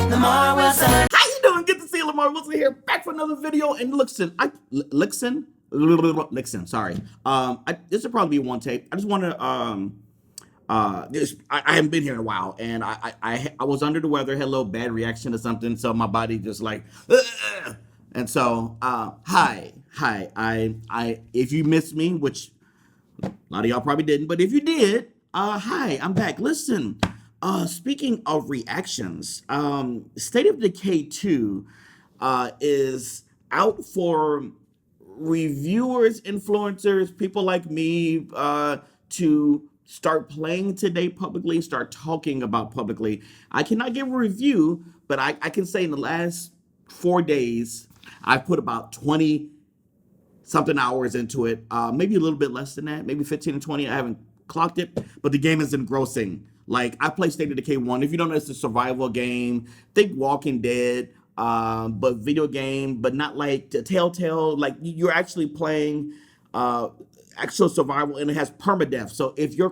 Lamarr Wilson. How you doing? Good to see you, Lamarr Wilson here, back for another video. And Lixon, sorry. This will probably be one take. I just want to I haven't been here in a while, and I was under the weather, had a little bad reaction to something, so my body just like, ugh. And so hi. I if you missed me, which a lot of y'all probably didn't, but if you did, hi, I'm back. Listen, speaking of reactions, State of Decay 2 is out for reviewers, influencers, people like me, to start playing today publicly, start talking about publicly. I cannot give a review, but I can say in the last 4 days, I've put about 20 something hours into it, maybe a little bit less than that, maybe 15 and 20. I haven't clocked it, but the game is engrossing. Like, I play State of Decay 1. If you don't know, it's a survival game. Think Walking Dead, but video game, but not like the Telltale. Like, you're actually playing actual survival, and it has permadeath. So if your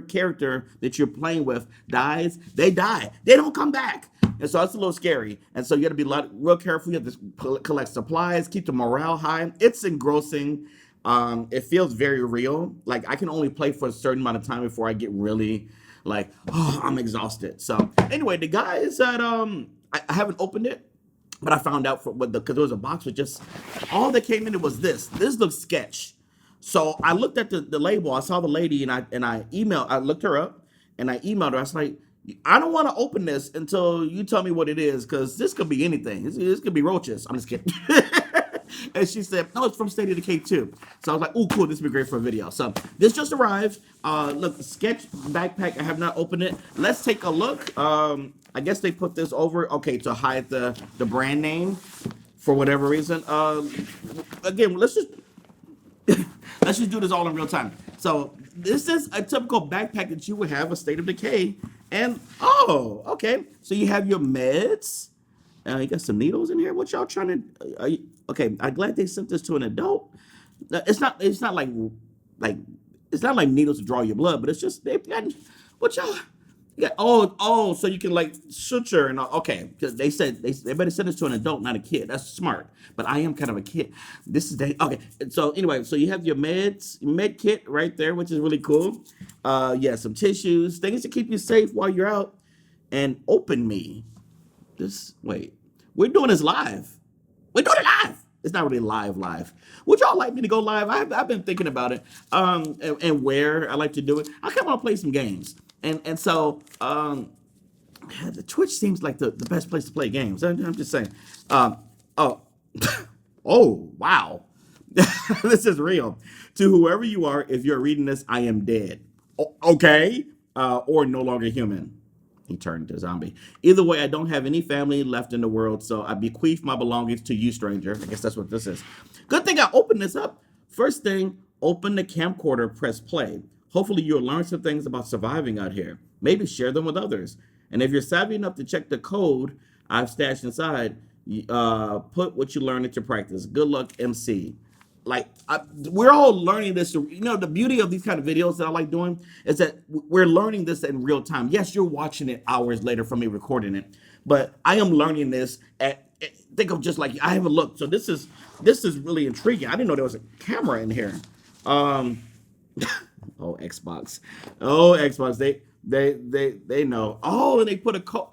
character that you're playing with dies, they die. They don't come back. And so it's a little scary. And so you got to be real careful. You have to collect supplies, keep the morale high. It's engrossing. It feels very real. Like, I can only play for a certain amount of time before I get really like, oh, I'm exhausted. So anyway, the guy is that I haven't opened it, but I found out because there was a box with just all that came in. It was this. This looks sketch. So I looked at the label. I saw the lady, and I looked her up, and I emailed her. I was like, I don't want to open this until you tell me what it is, because this could be anything. This could be roaches. I'm just kidding. And she said, no, it's from State of Decay 2. So I was like, oh, cool, this would be great for a video. So this just arrived. Look, sketch backpack. I have not opened it. Let's take a look. I guess they put this over, okay, to hide the brand name for whatever reason. Again, let's just do this all in real time. So this is a typical backpack that you would have, a State of Decay. And, oh, okay. So you have your meds. You got some needles in here. What y'all trying to, okay, I'm glad they sent this to an adult. It's not like it's not like needles to draw your blood, but it's just, what y'all, yeah, oh, so you can like suture and all. Okay, because they said they better send this to an adult, not a kid. That's smart. But I am kind of a kid. This is okay. So anyway, so you have your med kit right there, which is really cool. Yeah, some tissues, things to keep you safe while you're out. And open me. Wait, we're doing this live. We're doing it live. It's not really live. Would y'all like me to go live? I've been thinking about it. And where I like to do it. I kind of want to play some games. And so the Twitch seems like the best place to play games. I'm just saying. Oh, oh, wow. This is real. To whoever you are, if you're reading this, I am dead. Okay. Or no longer human. He turned to a zombie. Either way, I don't have any family left in the world, so I bequeath my belongings to you, stranger. I guess that's what this is. Good thing I opened this up. First thing, open the camcorder, press play. Hopefully you'll learn some things about surviving out here. Maybe share them with others. And if you're savvy enough to check the code I've stashed inside, put what you learn into practice. Good luck, MC. Like, we're all learning this. You know, the beauty of these kind of videos that I like doing is that we're learning this in real time. Yes, you're watching it hours later from me recording it, but I am learning this think of just like, I haven't looked. So this is really intriguing. I didn't know there was a camera in here. Oh, Xbox. Oh, Xbox. They know. Oh, and they put a code.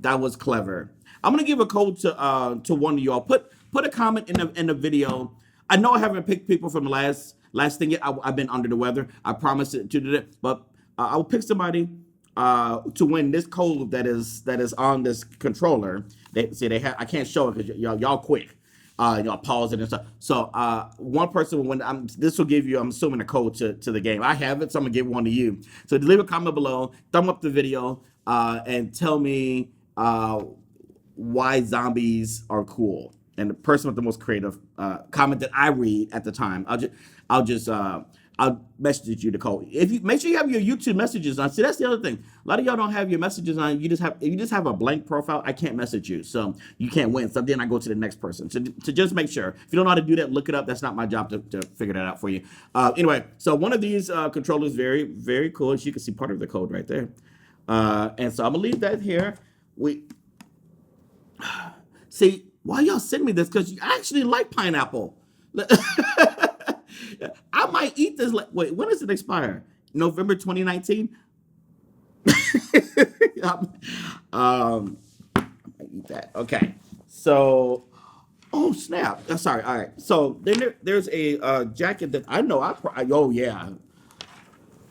That was clever. I'm gonna give a code to one of y'all. Put a comment in the video. I know I haven't picked people from the last thing yet. I've been under the weather. I promised to do that, but I will pick somebody to win this code that is on this controller. I can't show it because y'all quick. Y'all pause it and stuff. So one person will win. This will give you, I'm assuming, a code to the game. I have it, so I'm gonna give one to you. So leave a comment below, thumb up the video, and tell me why zombies are cool. And the person with the most creative comment that I read at the time, I'll message you the code. If you make sure you have your YouTube messages on. See, that's the other thing. A lot of y'all don't have your messages on. If you just have a blank profile, I can't message you, so you can't win. So then I go to the next person. So to just make sure. If you don't know how to do that, look it up. That's not my job to figure that out for you. Anyway, so one of these controllers, very, very cool. As you can see, part of the code right there. And so I'm gonna leave that here. We see why y'all send me this because you actually like pineapple. I might eat this. Wait, when does it expire? November 2019. um, I eat that. Okay. So, oh snap! Sorry. All right. So then there's a jacket that I know. Oh yeah.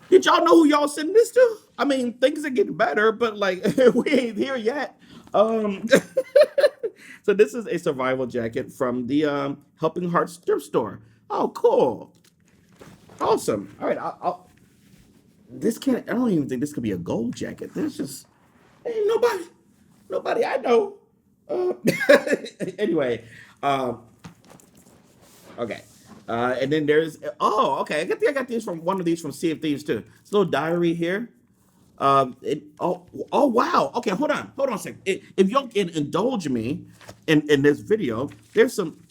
Did y'all know who y'all sending this to? I mean, things are getting better, but like we ain't here yet. Um, so this is a survival jacket from the Helping Hearts thrift store. Oh, cool, awesome. All right, this can't. I don't even think this could be a gold jacket. There's just ain't nobody I know. Uh, anyway, um, okay. And then there's okay. I got these from one of these from Sea of Thieves too. It's a little diary here. Oh wow. Okay, hold on a second. If y'all can indulge me in this video, there's some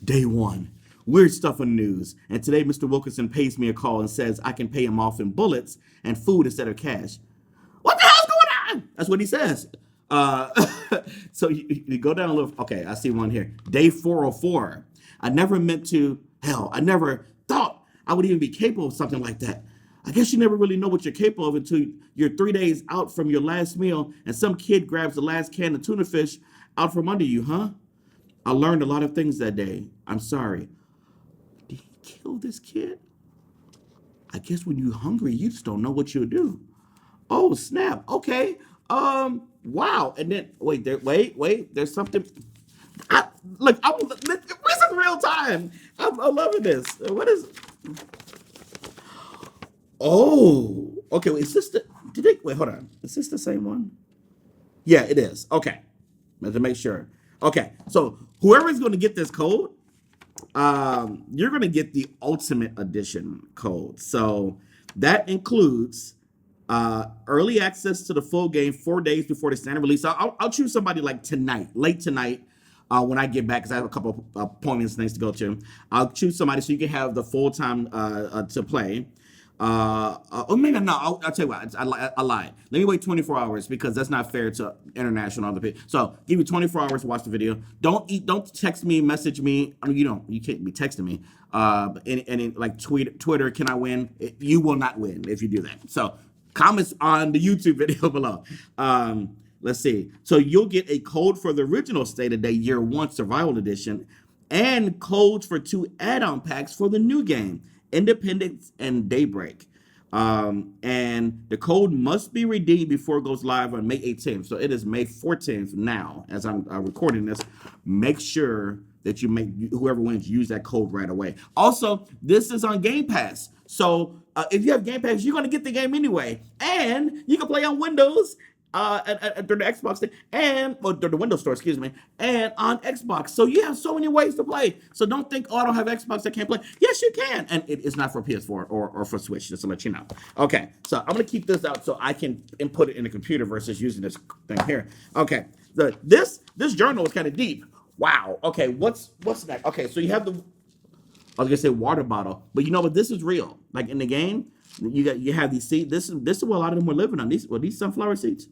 day one weird stuff in the news. And today, Mr. Wilkinson pays me a call and says I can pay him off in bullets and food instead of cash. What the hell's going on? That's what he says. Uh, so you go down a little. Okay, I see one here. Day 404. I never meant to. Hell, I never thought I would even be capable of something like that. I guess you never really know what you're capable of until you're 3 days out from your last meal and some kid grabs the last can of tuna fish out from under you, huh? I learned a lot of things that day. I'm sorry. Did he kill this kid? I guess when you're hungry, you just don't know what you'll do. Oh snap! Okay. Wow. And then wait. There's something. I look. This is real time. I'm loving this. What is? Oh. Okay. Wait, is this the? Did they? Wait. Hold on. Is this the same one? Yeah, it is. Okay. Let's make sure. Okay. So whoever's going to get this code, you're going to get the Ultimate Edition code. So that includes early access to the full game 4 days before the standard release. I'll choose somebody like tonight, late tonight, when I get back, because I have a couple of appointments, things to go to. I'll choose somebody so you can have the full time to play. Or maybe no. I'll tell you what. I lied. Let me wait 24 hours because that's not fair to international other people. So give you 24 hours to watch the video. Don't text me, message me. I mean, you can't be texting me. Any like Twitter. Can I win? You will not win if you do that. So comments on the YouTube video below. Let's see. So you'll get a code for the original State of Day Year One Survival Edition, and codes for 2 add-on packs for the new game, Independence and Daybreak. And the code must be redeemed before it goes live on May 18th. So it is May 14th now, as I'm recording this. Make sure that you make whoever wins use that code right away. Also, this is on Game Pass. So if you have Game Pass, you're going to get the game anyway. And you can play on Windows through the Xbox thing, and through the Windows Store, excuse me, and on Xbox. So you have so many ways to play. So don't think, oh, I don't have Xbox, I can't play. Yes, you can, and it is not for PS4 or for Switch. Just to let you know. Okay, so I'm gonna keep this out so I can input it in the computer versus using this thing here. Okay, this journal is kind of deep. Wow. Okay, what's next? Okay, so you have the I was gonna say water bottle, but you know what? This is real. Like in the game, you have these seeds. This is what a lot of them were living on. These sunflower seeds.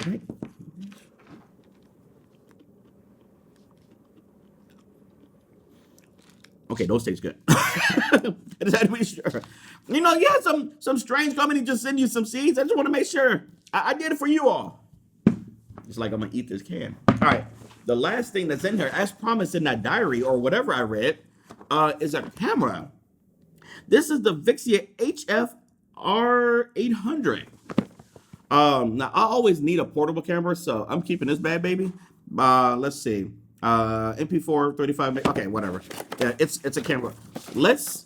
Right. Okay, those taste good. I just had to be sure. You know, you had some strange company just send you some seeds. I just want to make sure I did it for you all. It's like I'm gonna eat this can. All right. The last thing that's in here, as promised in that diary or whatever I read, is a camera. This is the Vixia HF R800. Now I always need a portable camera, so I'm keeping this bad baby. Let's see. MP4 35. Okay, whatever. Yeah, it's a camera. There's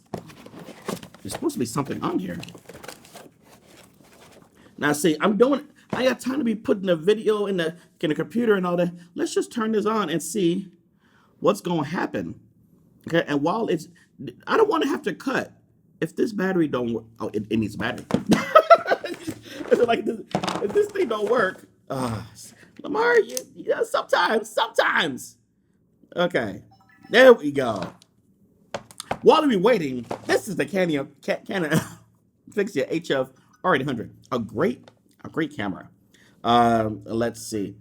supposed to be something on here. Now see, I got time to be putting the video in the computer and all that. Let's just turn this on and see what's going to happen. Okay, and while I don't want to have to cut. If this battery don't work, oh, it needs a battery. Like if this thing don't work, Lamarr, sometimes. Okay, there we go. While we waiting, this is the Canon Fixia HF R800. A great camera. Let's see.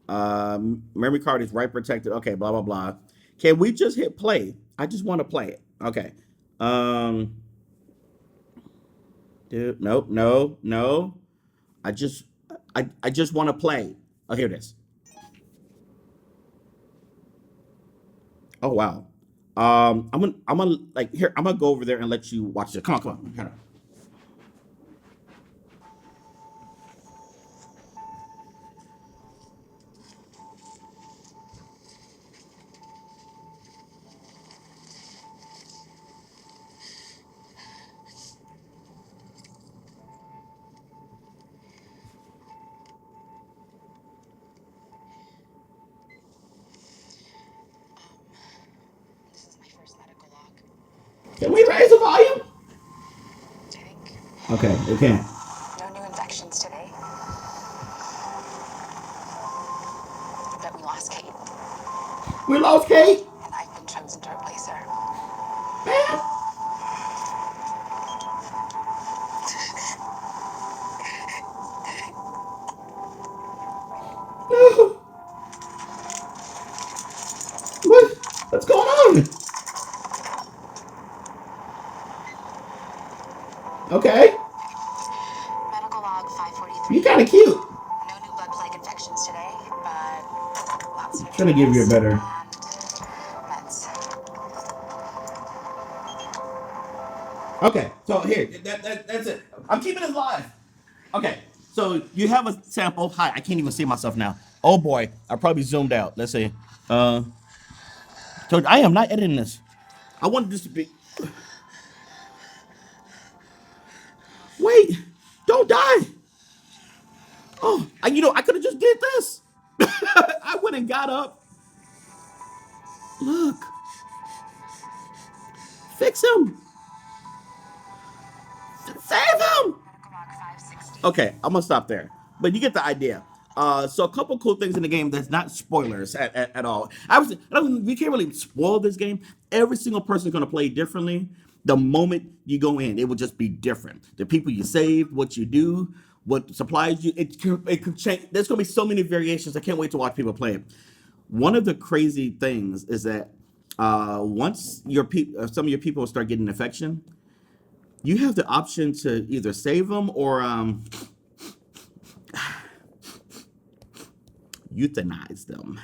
Memory card is right protected. Okay, blah blah blah. Can we just hit play? I just want to play it. Okay. Um, Dude, nope, no. I just I just want to play. Oh, here it is. Oh wow. I'm gonna like here. I'm gonna go over there and let you watch it. Come on. Here. This is my first medical log. Can we raise the volume? I think Okay, we can. no new infections today. But we lost Kate, We lost Kate. and I've been chosen to replace her. Man. What? What's going on? Okay. Medical log You 543. kind of cute. No new blood plague infections today, but lots of Trying to give you a better. and meds. Okay, so here, that's it. I'm keeping it live. Okay, so you have a sample. Hi, I can't even see myself now. Oh boy, I probably zoomed out. Let's see. So I am not editing this. I wanted this to be. Wait, don't die. Oh, I could have just did this. I went and got up. Look, fix him. Save him. Medical log 560. Okay, I'm gonna stop there. But you get the idea. So a couple cool things in the game that's not spoilers at all. We can't really spoil this game. Every single person is gonna play differently. The moment you go in, it will just be different. The people you save, what you do, what supplies you, it could change. There's gonna be so many variations. I can't wait to watch people play it. One of the crazy things is that once some of your people start getting infection, you have the option to either save them or euthanize them.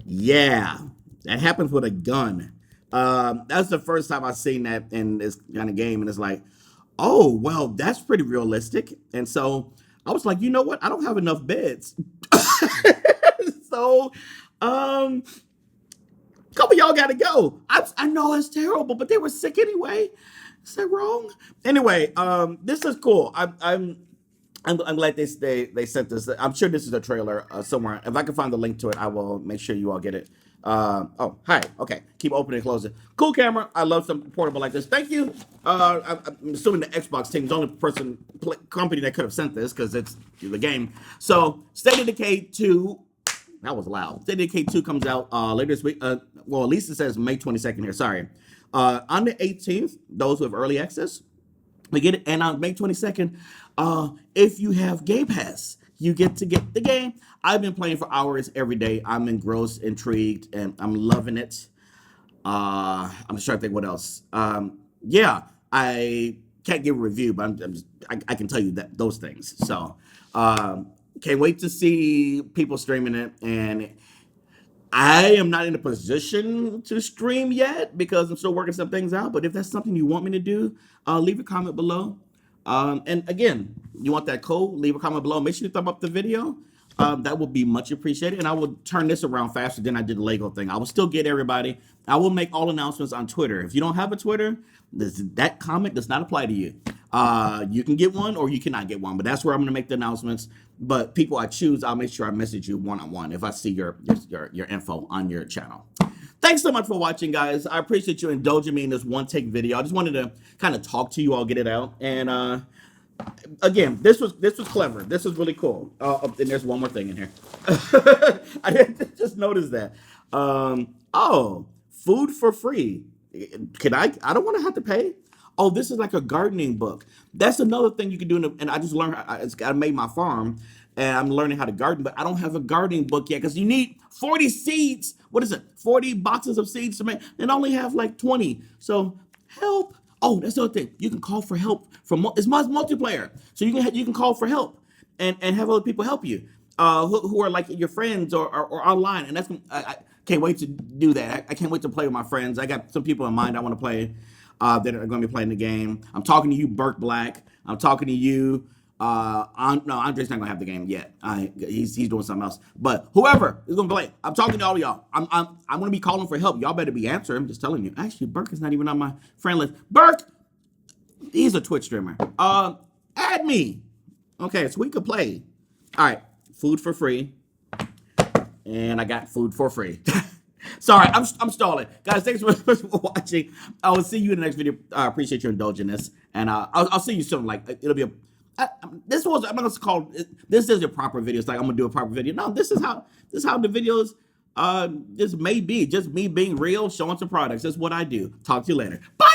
Yeah, that happens with a gun. That's the first time I've seen that in this kind of game, and it's like, oh well, that's pretty realistic. And so I was like, you know what? I don't have enough beds, so a couple of y'all got to go. I know it's terrible, but they were sick anyway. Is that wrong? Anyway, this is cool. I'm glad they sent this. I'm sure this is a trailer somewhere. If I can find the link to it, I will make sure you all get it. Oh, hi. Okay, keep opening and closing. Cool camera. I love something portable like this. Thank you. I'm assuming the Xbox team is the only company that could have sent this because it's the game. So, State of Decay 2. That was loud. State of Decay 2 comes out later this week. Well, at least it says May 22nd here. Sorry. On the 18th, those who have early access, we get it. And on May 22nd, if you have Game Pass, you get to get the game. I've been playing for hours every day. I'm engrossed, intrigued, and I'm loving it. I'm just trying to think what else. Yeah, I can't give a review, but I can tell you that those things. So, can't wait to see people streaming it. And I am not in a position to stream yet because I'm still working some things out. But if that's something you want me to do, leave a comment below. And again, you want that code? Leave a comment below. Make sure you thumb up the video. That would be much appreciated. And I will turn this around faster than I did the Lego thing. I will still get everybody. I will make all announcements on Twitter. If you don't have a Twitter, that comment does not apply to you. You can get one or you cannot get one, but that's where I'm going to make the announcements. But people I choose, I'll make sure I message you one-on-one if I see your info on your channel. Thanks so much for watching, guys. I appreciate you indulging me in this one take video. I just wanted to kind of talk to you all, get it out. And again, this was clever. This was really cool. And there's one more thing in here. I just noticed that. Oh, food for free. Can I don't want to have to pay. Oh, this is like a gardening book. That's another thing you can do. And I just learned. I made my farm, and I'm learning how to garden. But I don't have a gardening book yet because you need 40 seeds. What is it? 40 boxes of seeds to make, and I only have like 20. So help. Oh, that's the other thing. You can call for help from it's multiplayer, so you can call for help and have other people help you who are like your friends or online, and I can't wait to do that. I can't wait to play with my friends. I got some people in mind I want to play that are going to be playing the game. I'm talking to you, Burke Black. I'm talking to you. No, Andre's not gonna have the game yet. He's doing something else. But whoever is gonna play, I'm talking to all of y'all. I'm gonna be calling for help. Y'all better be answering. I'm just telling you. Actually, Burke is not even on my friend list. Burke, he's a Twitch streamer. Add me. Okay, so we could play. All right, food for free, and I got food for free. Sorry, I'm stalling, guys. Thanks for watching. I will see you in the next video. I appreciate your indulging this, and I'll see you soon. Like it'll be a. I'm not gonna call this is a proper video. It's like I'm gonna do a proper video. No, this is how the videos. This may be just me being real, showing some products. That's what I do. Talk to you later. Bye.